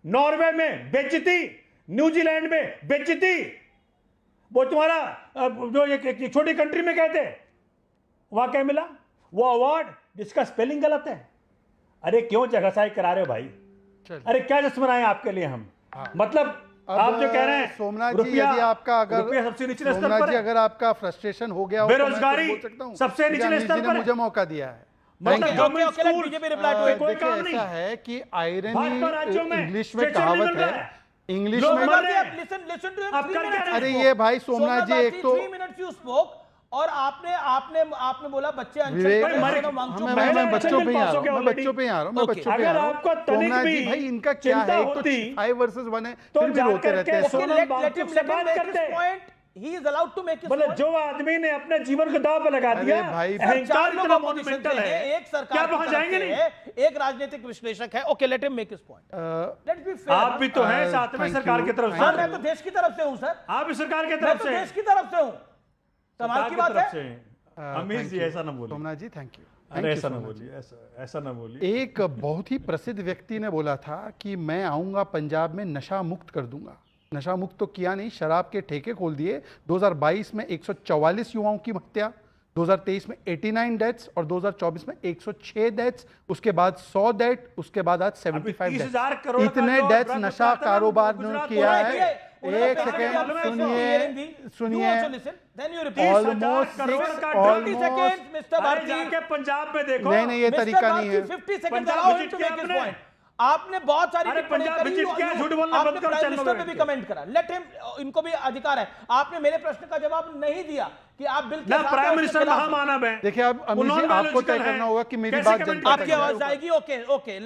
नॉर्वे में बेइज्जती, न्यूजीलैंड में बेइज्जती। वो तुम्हारा जो एक छोटी कंट्री में गए थे, वहां क्या मिला? वो अवार्ड जिसका स्पेलिंग गलत है। अरे क्यों जगहसाई करा रहे हो भाई? अरे क्या जश्न मनाए आपके लिए हम? मतलब आप जो कह रहे हैं
सोमनाथ जी, यदि आपका अगर
सबसे निचले स्तर
सोमनाथ
पर
जी
है,
अगर आपका फ्रस्ट्रेशन हो गया हो,
बेरोजगारी
तो मैं तो बोल सकता हूं,
सबसे निचले स्तर पर है।
मुझे मौका दिया है।
मतलब government
Okay, let BJP reply to it.
कोई
देखिए,
काम नहीं।
ऐसा है कि आयरनी
भाजपा राज्यों में
इंग्लिश में
स्ट्रेचर नहीं
कहावत
मिल रहा
है,
है।
इंग्लिश
लोग
में
मर रहे हैं।
Listen to him,
आप
3
कर क्या
minutes
रहे
you
अरे
spoke.
ये भाई सोमनाथ जी, एक तो
3 minutes you spoke, और आपने बोला बच्चे अनशन
विवेक,
पे
मरे-
सोनम वांगचुक
मैं
महिला
बच्चों पे ही आ रहा हूं,
पास हो
मैं
गया
बच्चों पे ही आ रहा हूं, मैं
Okay.
बच्चों पे ही आ
अगर
रहा हूं।
आपको तनिक
सोमनाथ जी
भी
भाई, इनका क्या
चिंता
है? एक तो
होती,
5 वर्सेस 1 है,
तो
फिर भी
जाकर
रोते रहते
के
हैं।
सोनम
let
वांगचुक
him
से बात
make his
करते।
point. He is allowed to make his
मतलब
point.
जो आदमी ने अपने जीवन को दांव पर लगा
अरे
दिया,
भाई,
अहंकार
चार लोग
इतना
opposition
मोन्यूमेंटल
से हैं,
है,
एक सरकार
क्या
की
वहां
तरफ
जाएंगे
से
नहीं?
है, एक राजनीतिक विश्लेषक है। Okay, let him make his point. Let's be fair.
आप भी तो हैं साथ में
thank
सरकार
you,
की तरफ
हाँ,
से।
मैं तो देश की तरफ से हूं सर,
आप भी सरकार की
मैं
तरफ
तो
से
देश की तरफ से हूं। कमाल
सरकार
की
की
बात
तरफ से
है।
हैं। अमीश जी ऐसा ना बोलिए।
सोमनाथ जी, थैंक यू।
अरे ऐसा ना बोलिए, ऐसा ना बोलिए।
एक बहुत ही प्रसिद्ध व्यक्ति ने बोला था कि मैं आऊंगा पंजाब में, नशा मुक्त कर दूंगा। नशा मुक्त तो किया नहीं, शराब के ठेके खोल दिए। 2022 में 144 युवाओं की हत्या, 2023 में 89 डेथ्स और 2024 में 106 डेथ्स, उसके बाद 100 डेथ, उसके बाद आज 75
30,000
डेथ्स।
करोड़ का
इतने
जो
डेथ्स
ड्रग
नशा
उत्पादन
कारोबार ने
गुजरात
किया
में
है। एक सेकेंड सुनिए
ऑलमोस्ट
50 seconds, Mr. Bharti.
जाके पंजाब में देखो।
नहीं ये तरीका नहीं है।
50 seconds
Punjab
allow him
visit
to
किया
make his
आपने?
point. आपने बहुत सारी
अरे
टिप्पणी
पंजाब
करी,
विजिट किया, झूठ बोलना
आपने
बंद करो
प्राइम
चैनल
मिनिस्टर पे
में
भी
बैठ के।
कमेंट करा। लेट हिम, इनको भी अधिकार है। आपने मेरे प्रश्न का जवाब नहीं दिया कि आप बिल के
ना
साथ
प्राइम
हैं,
मिनिस्टर
उसके खिलाफ हैं।
महामानव है।
देखिए अब अमीर जी आपको तय करना होगा कि मेरी बात जनता
आपकी आवाज आएगी। ओके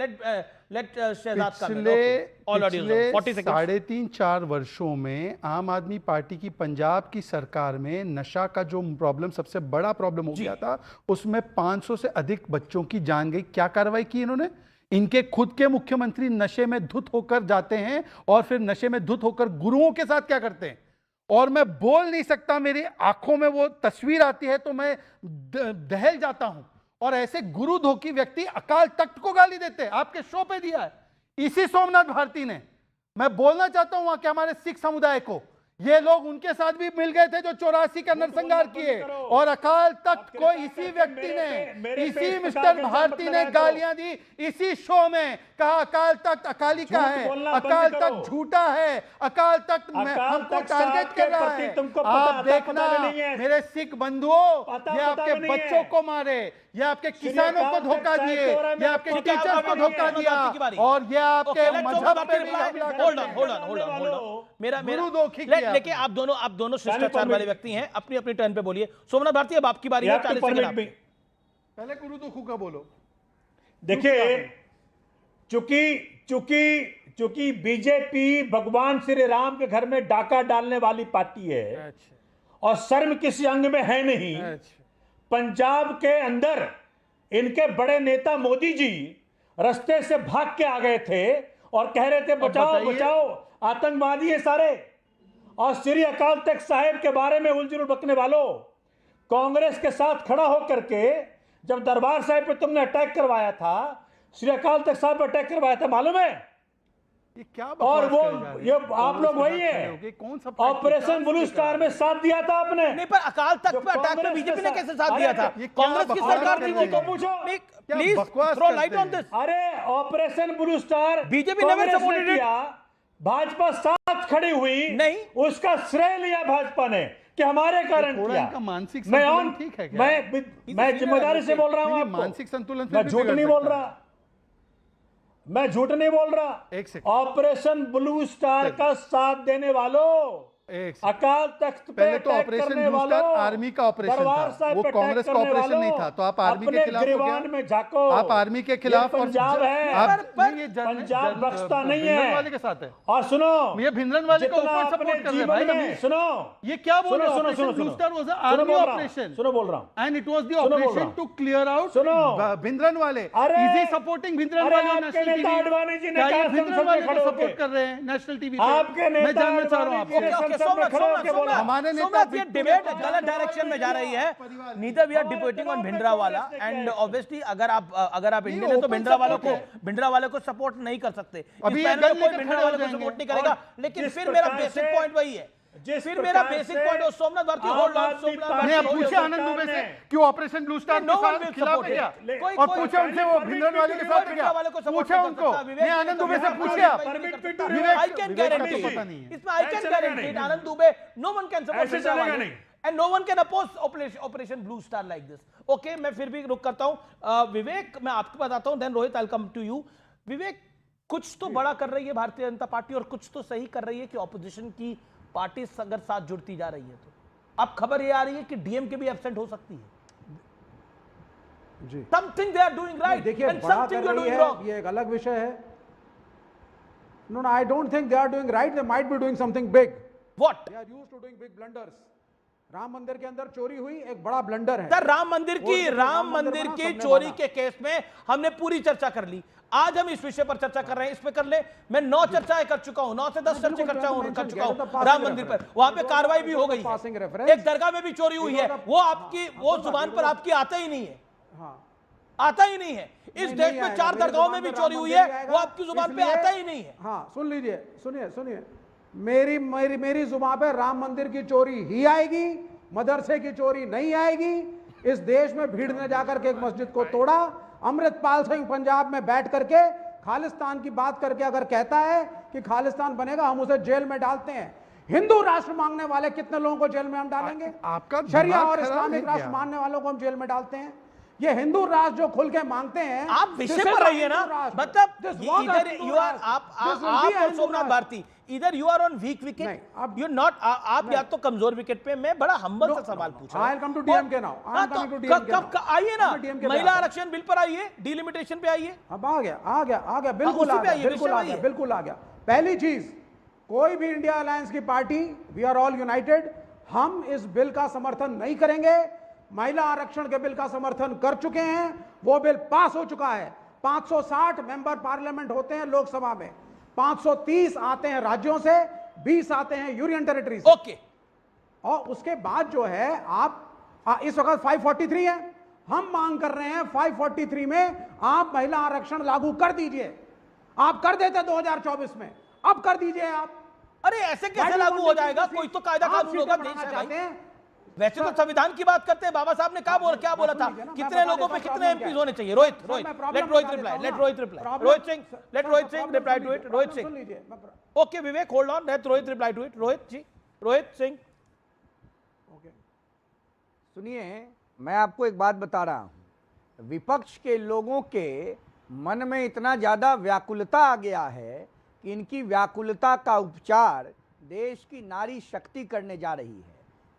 लेट शहजाद का
पिछले 3.5-4 वर्षों में आम आदमी पार्टी की पंजाब की सरकार में नशा का जो प्रॉब्लम सबसे बड़ा प्रॉब्लम हो गया था, उसमें 500 से अधिक बच्चों की जान गई। क्या कार्रवाई की इन्होंने? इनके खुद के मुख्यमंत्री नशे में धुत होकर जाते हैं और फिर नशे में धुत होकर गुरुओं के साथ क्या करते हैं, और मैं बोल नहीं सकता, मेरी आंखों में वो तस्वीर आती है तो मैं दहल जाता हूं। और ऐसे गुरु धोखी व्यक्ति अकाल तख्त को गाली देते हैं। आपके शो पे दिया है इसी सोमनाथ भारती ने। मैं बोलना चाहता हूं वहां के हमारे सिख समुदाय को, ये लोग उनके साथ भी मिल गए थे जो 84 का नरसंहार किए, और अकाल तख्त को इसी व्यक्ति ने, इसी मिस्टर भारती ने गालियां दी इसी शो में। कहा अकाल तख्त अकाली का है, अकाल तख्त झूठा है, अकाल तख्त हमको टारगेट कर रहा है। आप देखना मेरे सिख बंधुओं, ये आपके बच्चों को मारे, ये आपके किसानों को धोखा दिए, ये आपके टीचर्स को धोखा दिया, और ये आपके मजहब पे भी हमला
होल्ड ऑन मेरा लेकिन आप दोनों शिष्टाचार वाले व्यक्ति हैं। अपनी अपनी टर्न पे बोलिए। सोमनाथ भारती अब आपकी बारी है। 40 सेकंड आपके।
पहले गुरु दुखू का बोलो।
देखिए चूंकि बीजेपी भगवान श्री राम के घर में डाका डालने वाली पार्टी है और शर्म किसी अंग में है नहीं। पंजाब के अंदर इनके बड़े नेता मोदी जी रास्ते से भाग के आ गए थे और कह रहे थे बचाओ बचाओ आतंकवादी है सारे। और श्री अकाल तख्त साहिब के बारे में उलझुल बकने वालों, कांग्रेस के साथ खड़ा होकर के जब दरबार साहिब पे तुमने अटैक करवाया था, श्री अकाल तख्त साहिब पे अटैक करवाया था, मालूम है?
ये क्या
और वो ये आप लोग वही है,
कौन सा
ऑपरेशन ब्लू स्टार में साथ दिया था आपने।
नहीं, पर अकाल तख्त पे अटैक में बीजेपी ने कैसे साथ दिया था? कांग्रेस की सरकार थी वो तो पूछो। Please throw light on this.
अरे operation blue star
BJP never supported it.
Bhajpa साथ खड़ी हुई
नहीं,
उसका श्रेय लिया भाजपा ने कि हमारे कारण किया।
मानसिक संतुलन ठीक है क्या?
मैं जिम्मेदारी से बोल रहा हूं आपको।
मानसिक संतुलन
मैं झूठ नहीं बोल रहा, मैं झूठ नहीं बोल रहा। ऑपरेशन ब्लू स्टार का साथ देने वालों, अकाल तख्त पे
पहले तो ऑपरेशन ब्लू स्टार आर्मी का ऑपरेशन था, वो कांग्रेस का ऑपरेशन नहीं था। तो आप आर्मी के खिलाफ हो गया, आप आर्मी के खिलाफ।
पंजाब है, पंजाब बख्शता नहीं है
वाले के साथ है।
और सुनो,
ये भिंडरन वाले को ऊपर सपोर्ट कर रहे हैं भाई।
सुनो,
ये क्या बोल रहे हो? Operation blue star was army operation.
सुनो बोल रहा हूं,
and it was the operation to clear out Bhindranwale. Easy supporting भिंडरन वाले और नेशनल टीवी।
अडवाणी जी ने कहा
भिंडरन वाले को सपोर्ट कर रहे हैं नेशनल टीवी पे। मैं जानना चाह रहा हूं आपसे।
हमारे नेता ये डिबेट गलत डायरेक्शन में जा रही है। Neither we are debating on Bhindranwala and obviously अगर आप इंडियन है तो भिंडरावाले को सपोर्ट नहीं कर सकते।
अभी
कोई भिंडरावाले को सपोर्ट नहीं करेगा। लेकिन फिर मेरा बेसिक पॉइंट वही है, फिर मेरा बेसिक पॉइंट है सोमनाथ भारती होल्ड ऑन।
सोमनाथ पूछे आनंद दुबे से क्यों ऑपरेशन ब्लू स्टार के साथ खिलाफ है क्या, और पूछे उनसे वो भिंडरन वाले के साथ क्या, पूछे उनको। नहीं, आनंद दुबे से पूछे आप।
आई कैन गारंटी इसमें, I can guarantee Anand Dubey no one can support Bhindranwale and no one can oppose operation blue star like this. Okay, मैं फिर भी रुक करता हूं। विवेक, मैं आपके पास आता हूं, then Rohit I'll come to you. विवेक, कुछ तो बड़ा कर रही है भारतीय जनता पार्टी और कुछ तो सही कर रही है कि ऑपोजिशन की पार्टी अगर साथ जुड़ती जा रही है तो अब खबर ये आ रही है कि डीएमके भी एब्सेंट हो सकती है।
जी,
something they are doing right and something you are doing wrong.
ये एक अलग विषय है। No, I don't think they are doing right, they might be doing something big.
What?
They are used to doing big blunders. Ram Mandir के अंदर चोरी हुई, एक बड़ा ब्लंडर है।
सर, राम मंदिर की चोरी के केस में हमने पूरी चर्चा कर ली। आज हम इस विषय पर चर्चा कर रहे हैं, इस पे कर ले। मैं 9 चर्चाएं कर चुका हूं, 9 से 10 चर्चा कर चुका हूं राम मंदिर पर। वहां पे कार्रवाई भी हो गई है। एक दरगाह में भी चोरी हुई है, वो जुबान पर आपकी आता ही नहीं है, आता ही नहीं है। इस देश में 4 दरगाहों में भी चोरी हुई है, वो आपकी जुबान पे आता ही नहीं है।
हाँ, सुन लीजिए, सुनिए, मेरी जुबान पे राम मंदिर की चोरी ही आएगी, मदरसे की चोरी नहीं आएगी। इस देश में भीड़ ने जाकर के एक मस्जिद को तोड़ा। अमृतपाल सिंह पंजाब में बैठ करके खालिस्तान की बात करके अगर कहता है कि खालिस्तान बनेगा, हम उसे जेल में डालते हैं। हिंदू राष्ट्र मांगने वाले कितने लोगों को जेल में हम डालेंगे?
आपका
शरिया
दिमाग
और
खराब
इस्लामिक
है
राष्ट्र
क्या?
मानने वालों को हम जेल में डालते हैं। ये हिंदू राष्ट्र जो खुल के मांगते हैं,
आप विषय पर रहिए ना, मतलब इधर यू आर आप और सोमनाथ भारती, इधर you are on weak wicket, you not, आप या तो कमजोर विकेट पे। मैं बड़ा हम्बल सा सवाल पूछ रहा हूं।
I will come to DMK now, I am coming to DMK.
कब आइए ना, महिला आरक्षण बिल पर आइए, डिलिमिटेशन पे आइए।
अब आ गया, बिल्कुल आ गया, बिल्कुल आ गया। पहली चीज, कोई भी इंडिया अलायंस की party, we are all united, हम इस बिल का समर्थन नहीं करेंगे। महिला आरक्षण के बिल का समर्थन कर चुके हैं, वो बिल पास हो चुका है। 560 मेंबर पार्लियामेंट होते हैं लोकसभा में, 530 आते हैं राज्यों से, 20 आते हैं यूनियन टेरिटरी से।
ओके।
और उसके बाद जो है आप इस वक्त 543 है, हम मांग कर रहे हैं 543 में आप महिला आरक्षण लागू कर दीजिए। आप कर देते 2024 में, अब कर दीजिए आप।
अरे ऐसे कैसे लागू हो जाएगा? कोई तो कायदा कानून होगा, देश है भाई। वैसे तो संविधान की बात करते हैं, बाबा साहब ने क्या बोला था, कितने लोगों पे कितने एमपीज होने चाहिए? Rohit let Rohit reply, Rohit Singh reply to it, Rohit Singh. Okay Vivek, hold on, let Rohit reply to it. Rohit Singh,
सुनिए, मैं आपको एक बात बता रहा हूं, विपक्ष के लोगों के मन में इतना ज्यादा व्याकुलता आ गया है कि इनकी व्याकुलता का उपचार देश की नारी शक्ति करने जा रही है।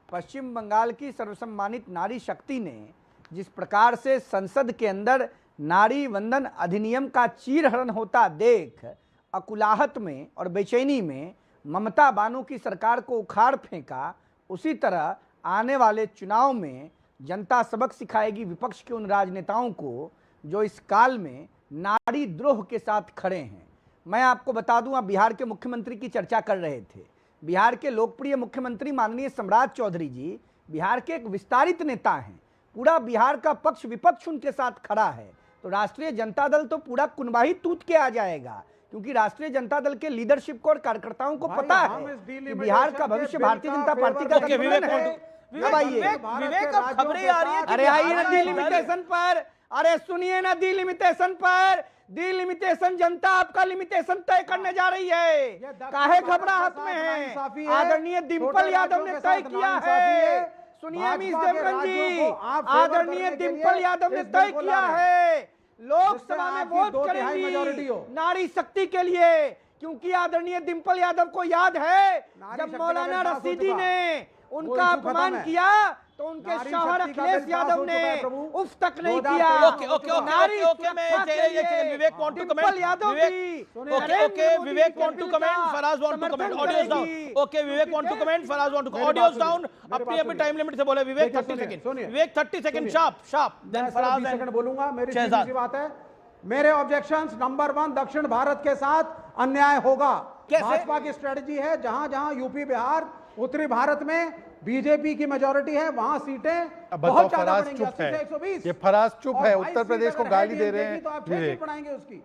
पश्चिम बंगाल की सर्वसम्मानित नारी शक्ति ने जिस प्रकार से संसद के अंदर नारी वंदन अधिनियम का चीरहरण होता देख अकुलाहत में और बेचैनी में ममता बानो की सरकार को उखाड़ फेंका, उसी तरह आने वाले चुनाव में जनता सबक सिखाएगी विपक्ष के उन राजनेताओं को जो इस काल में नारी द्रोह के साथ खड़े हैं। मैं आपको बता दूं, आप बिहार के मुख्यमंत्री की चर्चा कर रहे थे। बिहार के लोकप्रिय मुख्यमंत्री माननीय सम्राट चौधरी जी बिहार के एक विस्तारित नेता हैं। पूरा बिहार का पक्ष विपक्ष उनके साथ खड़ा है। तो राष्ट्रीय जनता दल तो पूरा कुनबाही टूट के आ जाएगा, क्योंकि राष्ट्रीय जनता दल के लीडरशिप को और कार्यकर्ताओं को पता है कि बिहार का भविष्य भारतीय जनता पार्टी का गठबंधन है।
विवेक, अब खबरें आ रही है।
अरे आइए ना डिलिमिटेशन पर, अरे सुनिए ना डिलिमिटेशन पर। डिलिमिटेशन जनता आपका लिमिटेशन तय करने जा रही है, काहे घबराहट में है? आदरणीय डिंपल यादव ने तय किया है। सुनिए मिस देवगन जी, आदरणीय डिंपल यादव ने तय किया है लोकसभा में वोट करेंगी नारी शक्ति के लिए, क्योंकि आदरणीय डिंपल यादव को याद है जब मौलाना रशीदी ने उनका अपमान किया तो उनके शौहर अखिलेश यादव ने उफ तक नहीं किया।
Vivek want to comment, Vivek want to comment, Faraz want to comment, audios down. Okay Vivek want to comment, Faraz want to, audios down. अपनी टाइम लिमिट से बोले Vivek, 30 second, Vivek 30 second, sharp then Faraz
second बोलूंगा। मेरी सीधी बात है, मेरे ऑब्जेक्शंस नंबर 1, दक्षिण भारत के साथ अन्याय होगा। भाजपा की स्ट्रेटजी है, जहां जहां यूपी बिहार उत्तरी भारत में बीजेपी की मेजोरिटी है, वहां सीटें बहुत ज्यादा बढ़ेंगी, 80 से 120।
ये फराज चुप है, उत्तर प्रदेश को गाली दे रहे हैं।
तो आप 6 सीट बढ़ाएंगे उसकी।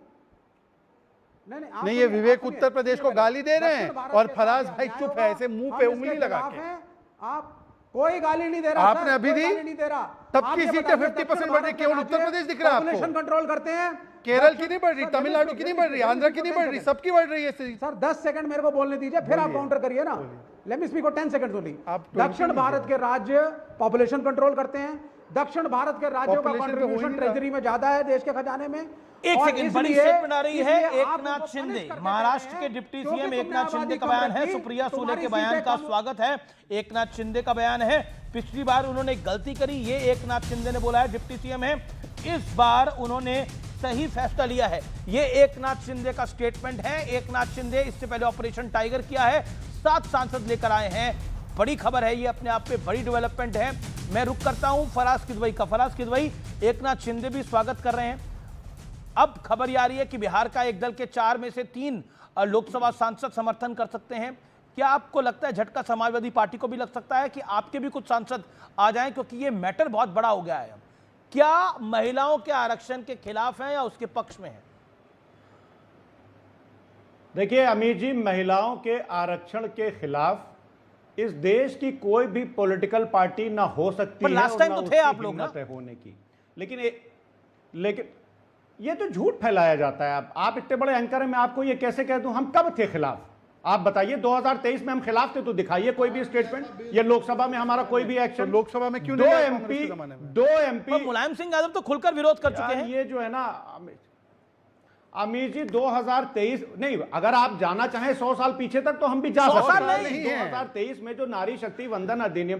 नहीं, ये विवेक उत्तर प्रदेश को गाली दे रहे हैं और फराज भाई चुप है, ऐसे मुंह पे उंगली लगा के।
आप कोई गाली नहीं दे रहा,
आपने अभी दी, सबकी सीटें 50% बढ़ रही, केवल उत्तर प्रदेश दिख रहा है आपको।
पॉपुलेशन कंट्रोल करते हैं,
केरल की नहीं बढ़ रही, तमिलनाडु की नहीं बढ़ रही, आंध्र की नहीं बढ़ रही, सबकी बढ़ रही है।
सर 10 सेकंड मेरे को बोलने दीजिए, फिर आप काउंटर करिए ना। Let me speak for 10 second only. दक्षिण भारत के राज्य पॉपुलेशन कंट्रोल करते हैं। दक्षिण भारत के राज्यों का कंट्रीब्यूशन ट्रेजरी में ज्यादा है देश के खजाने में।
एक सेकंड, बड़ी स्टेटमेंट आ रही है एकनाथ शिंदे, महाराष्ट्र के डिप्टी सीएम एकनाथ शिंदे का बयान है। सुप्रिया सुले के बयान का स्वागत है। एकनाथ शिंदे का बयान है, पिछली बार उन्होंने गलती करी, ये एकनाथ शिंदे ने बोला है, डिप्टी सीएम है। इस बार उन्होंने सही फैसला लिया है, ये एकनाथ शिंदे का स्टेटमेंट है। एकनाथ शिंदे इससे पहले ऑपरेशन टाइगर किया है, 7 सांसद लेकर आए हैं। बड़ी खबर है, ये अपने आप में बड़ी डेवलपमेंट है। मैं रुक करता हूं फराज किदवई का। फराज किदवई, एकनाथ शिंदे भी स्वागत कर रहे हैं। अब खबर आ रही है कि बिहार का एक दल के 4 में से 3 लोकसभा सांसद समर्थन कर सकते हैं। क्या आपको लगता है झटका समाजवादी पार्टी को भी लग सकता है कि आपके भी कुछ सांसद आ जाएं, क्योंकि ये मैटर बहुत बड़ा हो गया है? क्या महिलाओं के आरक्षण के खिलाफ है या उसके पक्ष में है?
देखिए अमीर जी, महिलाओं के आरक्षण के खिलाफ इस देश की कोई भी पॉलिटिकल पार्टी ना हो सकती है,
लास्ट टाइम तो थे आप लोग ना
होने की। लेकिन ये तो झूठ फैलाया जाता है। आप इतने बड़े एंकर हैं, मैं आपको ये कैसे कह दूं हम कब थे खिलाफ? आप बताइए 2023 में हम खिलाफ थे तो दिखाइए कोई भी स्टेटमेंट। ये लोकसभा में हमारा कोई भी एक्शन,
लोकसभा में क्यों
दो
नहीं आया
एमपी
कांग्रेस के ज़माने में?
दो एमपी
मुलायम सिंह यादव तो खुलकर विरोध कर चुके हैं।
ये जो है ना अमीर जी 2023 नहीं, अगर आप जाना चाहें 100 साल पीछे तक तो हम भी जा सकते हैं। 2023 में जो नारी शक्ति वंदन अधिनियम